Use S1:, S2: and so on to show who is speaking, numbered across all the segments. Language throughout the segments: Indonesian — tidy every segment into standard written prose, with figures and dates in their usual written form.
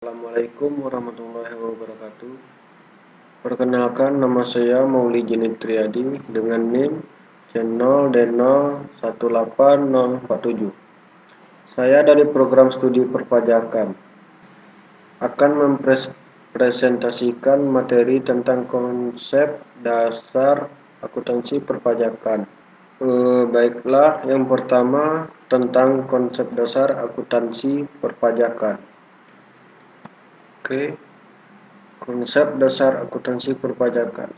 S1: Assalamualaikum warahmatullahi wabarakatuh. Perkenalkan, nama saya Mauli Jenit Triadi dengan NIM C0D018047. Saya dari program studi perpajakan akan mempresentasikan materi tentang konsep dasar akuntansi perpajakan. Baiklah, yang pertama tentang konsep dasar akuntansi perpajakan. Oke. Konsep dasar akuntansi perpajakan.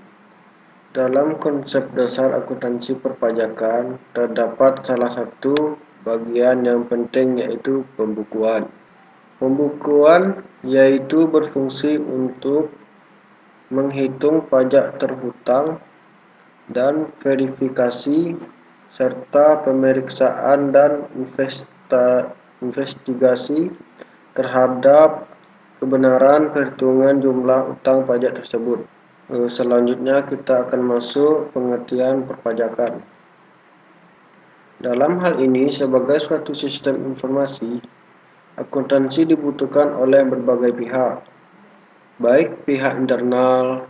S1: Dalam konsep dasar akuntansi perpajakan terdapat salah satu bagian yang penting, yaitu pembukuan. Pembukuan yaitu berfungsi untuk menghitung pajak terhutang dan verifikasi serta pemeriksaan dan investigasi terhadap kebenaran perhitungan jumlah utang pajak tersebut. Selanjutnya kita akan masuk pengertian perpajakan. Dalam hal ini, sebagai suatu sistem informasi, akuntansi dibutuhkan oleh berbagai pihak, baik pihak internal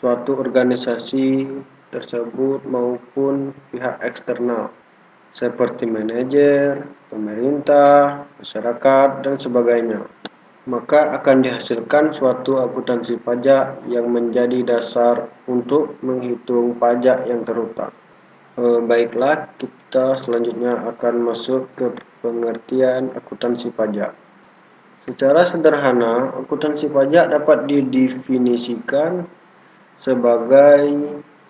S1: suatu organisasi tersebut maupun pihak eksternal, seperti manajer, pemerintah, masyarakat, dan sebagainya. Maka akan dihasilkan suatu akuntansi pajak yang menjadi dasar untuk menghitung pajak yang terhutang. Baiklah, kita selanjutnya akan masuk ke pengertian akuntansi pajak. Secara sederhana, akuntansi pajak dapat didefinisikan sebagai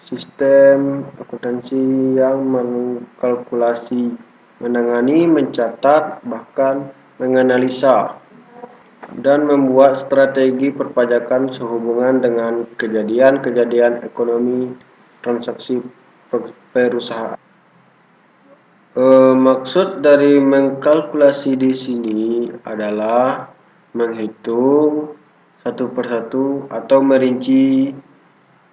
S1: sistem akuntansi yang mengkalkulasi, menangani, mencatat, bahkan menganalisa dan membuat strategi perpajakan sehubungan dengan kejadian-kejadian ekonomi transaksi perusahaan. Maksud dari mengkalkulasi di sini adalah menghitung satu persatu atau merinci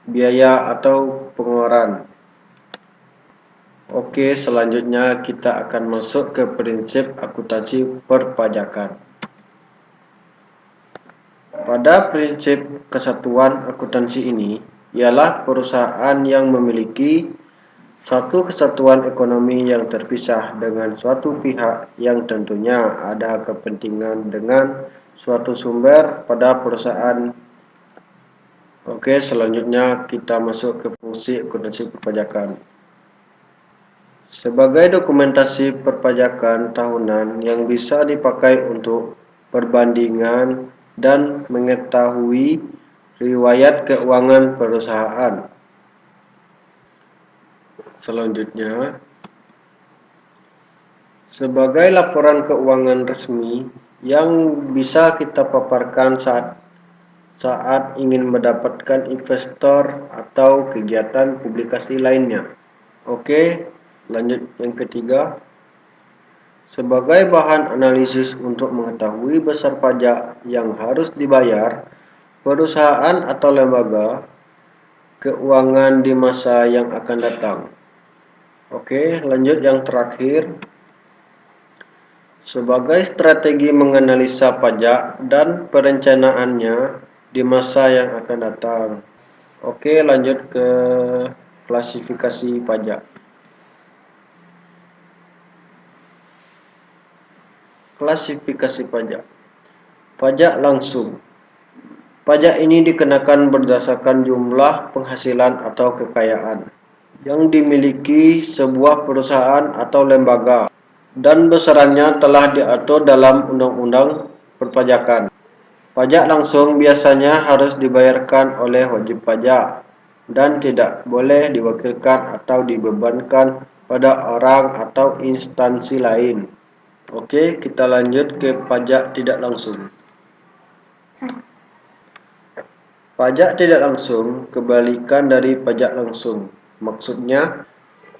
S1: biaya atau pengeluaran. Oke, selanjutnya kita akan masuk ke prinsip akuntansi perpajakan. Pada prinsip kesatuan akuntansi ini ialah perusahaan yang memiliki suatu kesatuan ekonomi yang terpisah dengan suatu pihak yang tentunya ada kepentingan dengan suatu sumber pada perusahaan. Oke, selanjutnya kita masuk ke fungsi akuntansi perpajakan. Sebagai dokumentasi perpajakan tahunan yang bisa dipakai untuk perbandingan dan mengetahui riwayat keuangan perusahaan. Selanjutnya, sebagai laporan keuangan resmi yang bisa kita paparkan saat ingin mendapatkan investor atau kegiatan publikasi lainnya. Oke, lanjut yang ketiga. Sebagai bahan analisis untuk mengetahui besar pajak yang harus dibayar perusahaan atau lembaga keuangan di masa yang akan datang. Oke, lanjut yang terakhir. Sebagai strategi menganalisa pajak dan perencanaannya di masa yang akan datang. Oke, lanjut ke klasifikasi pajak. Klasifikasi pajak. Pajak langsung. Pajak ini dikenakan berdasarkan jumlah penghasilan atau kekayaan yang dimiliki sebuah perusahaan atau lembaga, dan besarannya telah diatur dalam Undang-Undang Perpajakan. Pajak langsung biasanya harus dibayarkan oleh wajib pajak dan tidak boleh diwakilkan atau dibebankan pada orang atau instansi lain. Oke, kita lanjut ke pajak tidak langsung. Pajak tidak langsung kebalikan dari pajak langsung. Maksudnya,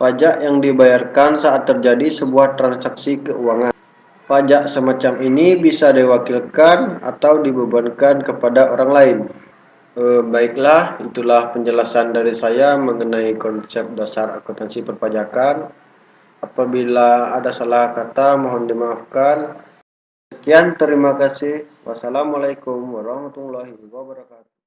S1: pajak yang dibayarkan saat terjadi sebuah transaksi keuangan. Pajak semacam ini bisa diwakilkan atau dibebankan kepada orang lain. Baiklah, itulah penjelasan dari saya mengenai konsep dasar akuntansi perpajakan. Apabila ada salah kata, mohon dimaafkan. Sekian, terima kasih. Wassalamualaikum warahmatullahi wabarakatuh.